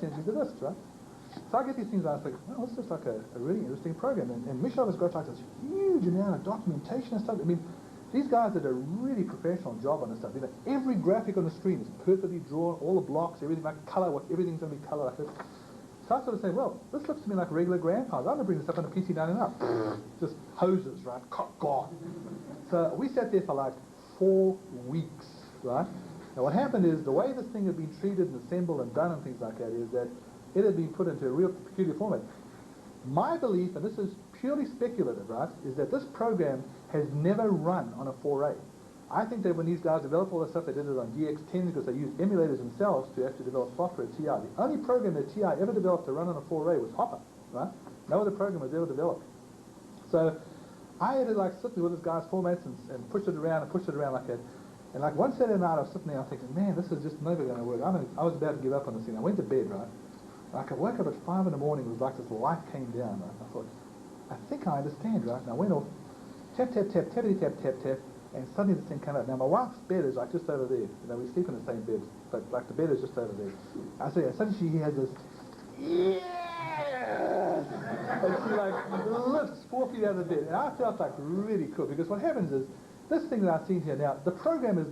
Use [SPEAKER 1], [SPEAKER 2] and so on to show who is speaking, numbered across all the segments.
[SPEAKER 1] sends you the discs, right? So I get these things, and I think, well, this looks like a really interesting program. And Michel has got like this huge amount of documentation and stuff. I mean, these guys did a really professional job on this stuff. You know, every graphic on the screen is perfectly drawn, all the blocks, everything like color, everything's going to be color like this. So I sort of say, well, this looks to me like regular grand files. I'm going to bring this up on a PC99. Just hoses, right? Gone. So we sat there for like 4 weeks, right? Now what happened is, the way this thing had been treated and assembled and done and things like that is that it had been put into a real peculiar format. My belief, and this is purely speculative, right, is that this program has never run on a 4A. I think that when these guys developed all this stuff, they did it on DX10 because they used emulators themselves to actually develop software at TI. The only program that TI ever developed to run on a 4A was Hopper, right? No other program was ever developed. So I had to like sit there with this guy's formats and push it around like that. And like one Saturday night I was sitting there, I'm thinking, man, this is just never going to work. I was about to give up on this thing. I went to bed, right? Like I woke up at 5 in the morning, it was like this light came down, right? I thought, I think I understand, right? And I went off, tap, tap, tap, tappity, tap, tap, tap, and suddenly this thing came out. Now my wife's bed is like just over there. You know, we sleep in the same bed, but like the bed is just over there. I say, suddenly she has this, yeah! And she like lifts 4 feet out of the bed. And I felt like really cool, because what happens is, this thing that I've seen here now, the program is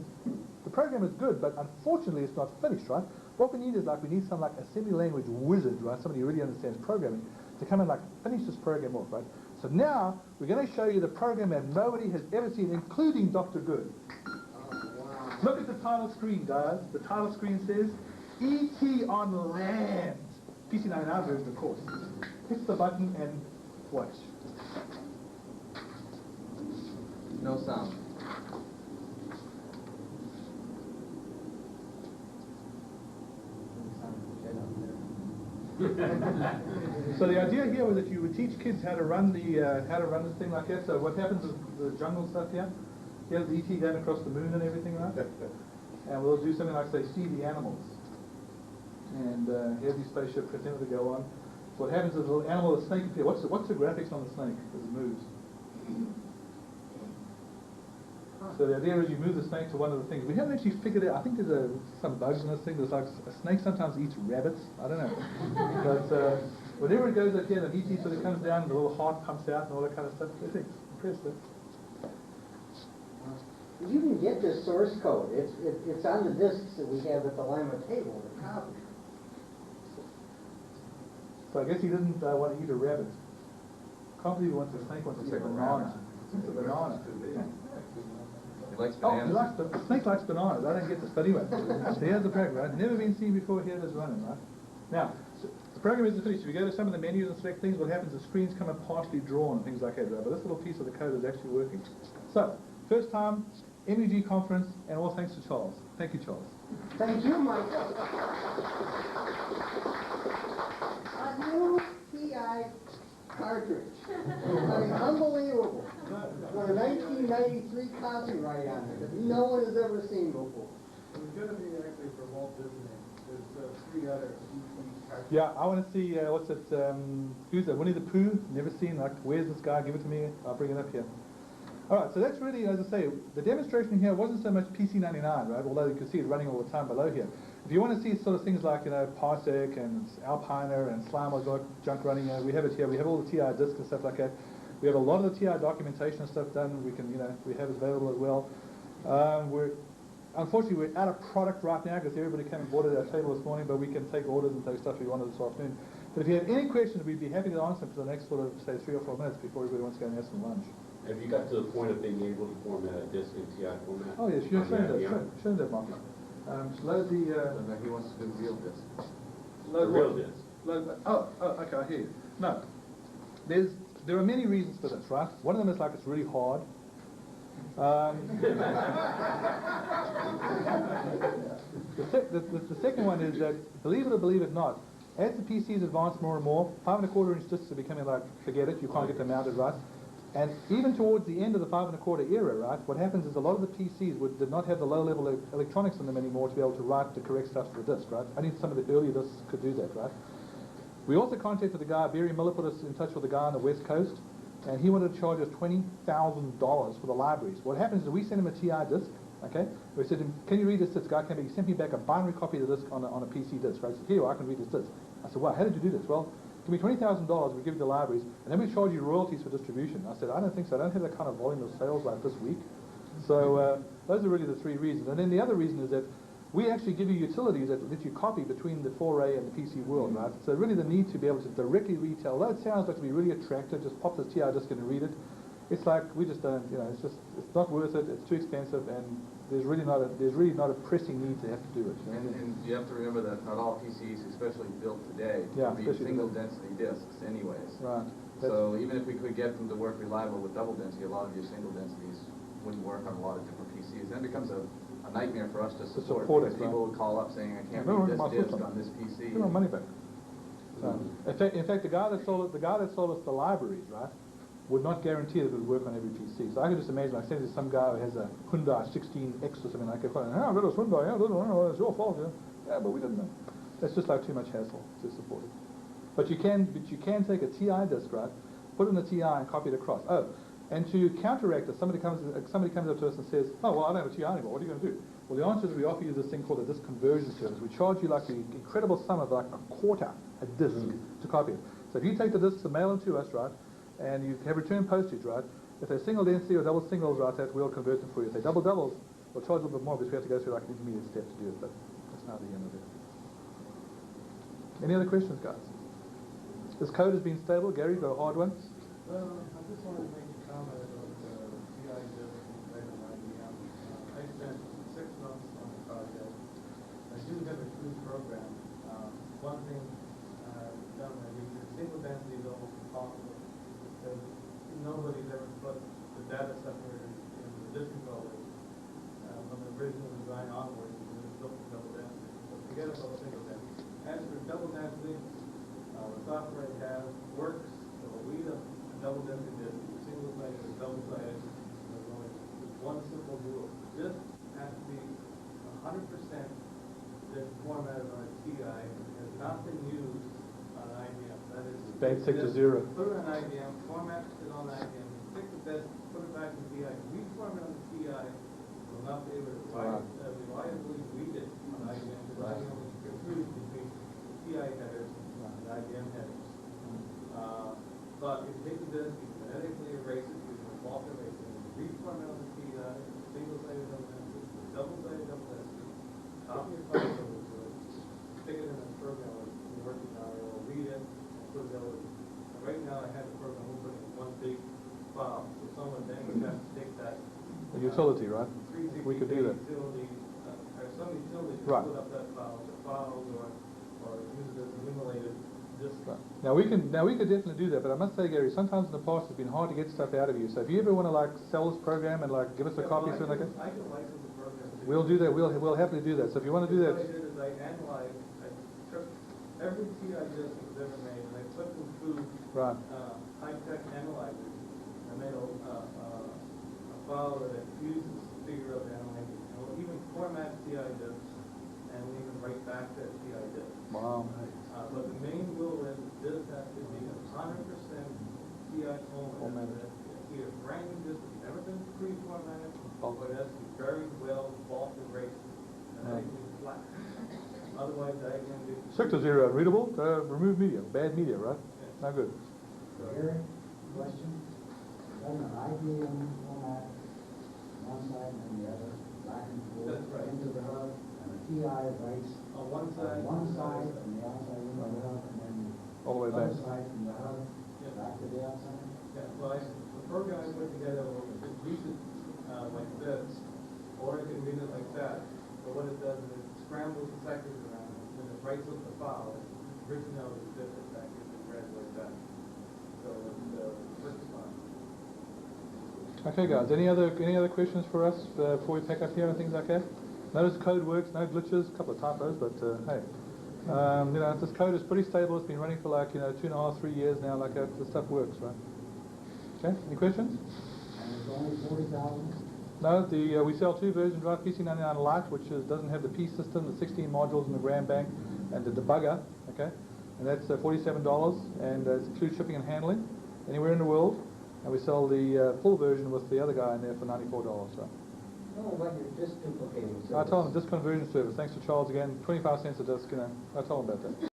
[SPEAKER 1] good, but unfortunately it's not finished, right? What we need is we need some like assembly language wizard, right? Somebody who really understands programming to come and like finish this program off, right? So now we're going to show you the program that nobody has ever seen, including Dr. Good. Oh, wow. Look at the title screen, guys. The title screen says E.T. on land. PC99 version, of course. Hit the button and watch.
[SPEAKER 2] No sound.
[SPEAKER 1] So the idea here was that you would teach kids how to run this thing like that. So what happens is the jungle stuff here. Here's the ET going across the moon and everything, right? And we'll do something like, say, see the animals. And here's the spaceship continue to go on. So what happens is the little animal, the snake appears. What's the graphics on the snake as it moves? So the idea is you move the snake to one of the things. We haven't actually figured out. I think there's some bugs in this thing. There's like a snake sometimes eats rabbits. I don't know. But whenever it goes up here, the ET sort of comes down, and the little heart pumps out, and all that kind of stuff. Everything's impressive.
[SPEAKER 3] You can get this source code. It's on the discs that we have at the Lima table. The copy.
[SPEAKER 1] So I guess he didn't want to eat a rabbit. Can't believe he wants a snake wants to eat a banana. It's a banana.
[SPEAKER 2] He likes bananas.
[SPEAKER 1] The snake likes bananas. I don't get this, but anyway. So here's the program, right? Never been seen before. Here it is running, right? Now, so the program isn't finished. If you go to some of the menus and select things, what happens is screens come up partially drawn and things like that, right? But this little piece of the code is actually working. So, first time, MEG conference, and all thanks to Charles. Thank you, Charles.
[SPEAKER 3] Thank you, Michael. A new TI cartridge. I mean, unbelievable. Got a 1993 copyright on it that no one has ever seen before.
[SPEAKER 4] It was going to be actually for Walt Disney. There's 3 other cartridges.
[SPEAKER 1] Yeah, I want to see, what's it, who's that, Winnie the Pooh? Never seen, like, where's this guy? Give it to me, I'll bring it up here. Alright, so that's really, as I say, the demonstration here wasn't so much PC99, right? Although you can see it running all the time below here. If you want to see sort of things like, Parsec and Alpiner and Slime or junk running, we have it here. We have all the TI discs and stuff like that. We have a lot of the TI documentation and stuff done. We can, we have it available as well. Unfortunately, we're out of product right now because everybody came and bought it at our table this morning, but we can take orders and take stuff if you wanted this afternoon. But if you have any questions, we'd be happy to answer them for the next sort of, say, 3 or 4 minutes before everybody wants to go and have some lunch.
[SPEAKER 5] Have you got to the point of being able to format a disk in TI format?
[SPEAKER 1] Oh, yes, you're showing that, Mark. Load the...
[SPEAKER 2] he wants to do real disk.
[SPEAKER 5] The real disk.
[SPEAKER 1] Okay, I hear you. No, there are many reasons for this, right? One of them is like it's really hard. The second one is that, believe it or believe it not, as the PCs advance more and more, 5¼ inch discs are becoming like, forget it, you can't get them mounted right. And even towards the end of the 5¼ era, right, what happens is a lot of the PCs did not have the low-level electronics in them anymore to be able to write the correct stuff to the disk, right? I think some of the earlier disks could do that, right? We also contacted the guy, Barry Miller put us in touch with the guy on the West Coast, and he wanted to charge us $20,000 for the libraries. What happens is we send him a TI disk, Okay? We said to him, can you read this disc? Guy came back, he sent me back a binary copy of the disc on a PC disc. Right? I said, here, I can read this disc. I said, wow, how did you do this? Well, give me $20,000, we give you the libraries, and then we charge you royalties for distribution. I said, I don't think so. I don't have that kind of volume of sales like this week. So those are really the three reasons. And then the other reason is that we actually give you utilities that let you copy between the 4A and the PC world, right? So really the need to be able to directly retail, although it sounds like to be really attractive, just pop this TI disc in and read it. It's like we just don't, it's not worth it. It's too expensive, and there's really not a pressing need to have to do it.
[SPEAKER 2] And you have to remember that not all PCs, especially built today,
[SPEAKER 1] Yeah,
[SPEAKER 2] be single density disks, anyways.
[SPEAKER 1] Right.
[SPEAKER 2] So even if we could get them to work reliable with double density, a lot of your single densities wouldn't work on a lot of different PCs. Then it becomes a nightmare for us to support because people would call up saying, I can't read this disk on this PC.
[SPEAKER 1] Give them money back. So, in fact, the guy that sold us the libraries, right, would not guarantee that it would work on every PC. So I could just imagine, like, say there's some guy who has a Hyundai 16X or something like that. I got this Hyundai, it's your fault, yeah, but we didn't know. That's just like too much hassle to support it. But you can take a TI disk, right, put it in the TI and copy it across. Oh, and to counteract it, somebody comes up to us and says, oh, well, I don't have a TI anymore. What are you going to do? Well, the answer is we offer you this thing called a disk conversion service. We charge you like the incredible sum of like $0.25 a disk to copy it. So if you take the disks and mail them to us, right, and you have return postage, right, if they're single density or double singles, right, we'll convert them for you. If they're double doubles, we'll charge a little bit more because we have to go through like an intermediate step to do it, but that's not the end of it. Any other questions, guys? This code has been stable. Gary, got a hard one?
[SPEAKER 4] Well, I just wanted to make a comment about the TI disk inside of IBM. I spent 6 months on the project. I do have a true program. One thing I've done, single density is almost impossible because nobody's ever put the data center in the disk controller from the original design onwards. It was built for double density. So forget about single density. As for double density, the software I have works. It will read a double density disk, single sided or double sided. There's only one simple rule. This has to be 100% been formatted on a TI and has not been used on an IBM. That is,
[SPEAKER 1] Basic to zero.
[SPEAKER 4] Put it on IBM, format it on IBM, take the disk, put it back in TI, reformat on the TI. Will not be able to reliably read it on IBM because IBM is confused between TI headers and IBM headers. But if you take the disk, you can phonetically erase it using a fault eraser, reformat on the TI, single-sided double density, double-sided double density, copy your file over to it, stick it in a program like you're working on, it will read it, and put it over. Right now I have the program open in one big file, so someone then would have to take that
[SPEAKER 1] A utility, right? We could do that.
[SPEAKER 4] Utility, or some utility to
[SPEAKER 1] Right.
[SPEAKER 4] put up that file, to files or use it as enumerated disk.
[SPEAKER 1] Right. Now we could definitely do that, but I must say, Gary, sometimes in the past it's been hard to get stuff out of you. So if you ever want to like sell this program and like give us a copy or something like that,
[SPEAKER 4] I can license the program.
[SPEAKER 1] we'll do that. We'll happily do that. So if you want to do that,
[SPEAKER 4] What I did is I analyzed, I took every TI disk that was ever made and I put them through
[SPEAKER 1] right?
[SPEAKER 4] high-tech analyzers. I made a file that uses to figure out the analysis. And we'll even format TI disks and we'll even write back that TI disk.
[SPEAKER 1] Wow.
[SPEAKER 4] But the main rule is this has to be 100% TI formatted. Either brand new disk that's never been pre-formatted, or it has to be very well vault erased and everything flat. Otherwise, I can do.
[SPEAKER 1] 6 to 0, readable, remove media, bad media, right? Not good.
[SPEAKER 6] Gary, question? Does an IBM format one side and the other, back and forth,
[SPEAKER 4] That's right.
[SPEAKER 6] into the hub, and a TI writes
[SPEAKER 4] On one side.
[SPEAKER 6] one side from the outside into the hub, and then
[SPEAKER 1] All the way
[SPEAKER 6] the other
[SPEAKER 1] back.
[SPEAKER 6] side from the hub,
[SPEAKER 4] Yeah.
[SPEAKER 6] back to the outside?
[SPEAKER 4] Yeah, well, the program I put together will read it like this, or it can read it like that. But what it does is it scrambles the sectors around, and when it writes up the file, it's written out as different sectors and read like that. So it works fine.
[SPEAKER 1] Okay, guys. Any other questions for us before we pack up here and things like that? Notice code works, no glitches, a couple of typos, but hey, this code is pretty stable. It's been running for like 2.5, 3 years now. Like the stuff works, right? Okay. Any questions?
[SPEAKER 6] And it's only 40,000?
[SPEAKER 1] No, we sell 2 versions, right? PC99 Lite, which doesn't have the P system, the 16 modules in the RAM bank, and the debugger, okay? And that's $47, and it includes shipping and handling anywhere in the world. And we sell the full version with the other guy in there for $94. So
[SPEAKER 6] No, but you're just duplicating service.
[SPEAKER 1] I told them, disk conversion service. Thanks to Charles again. 25 cents a disk, you know. I told them about that.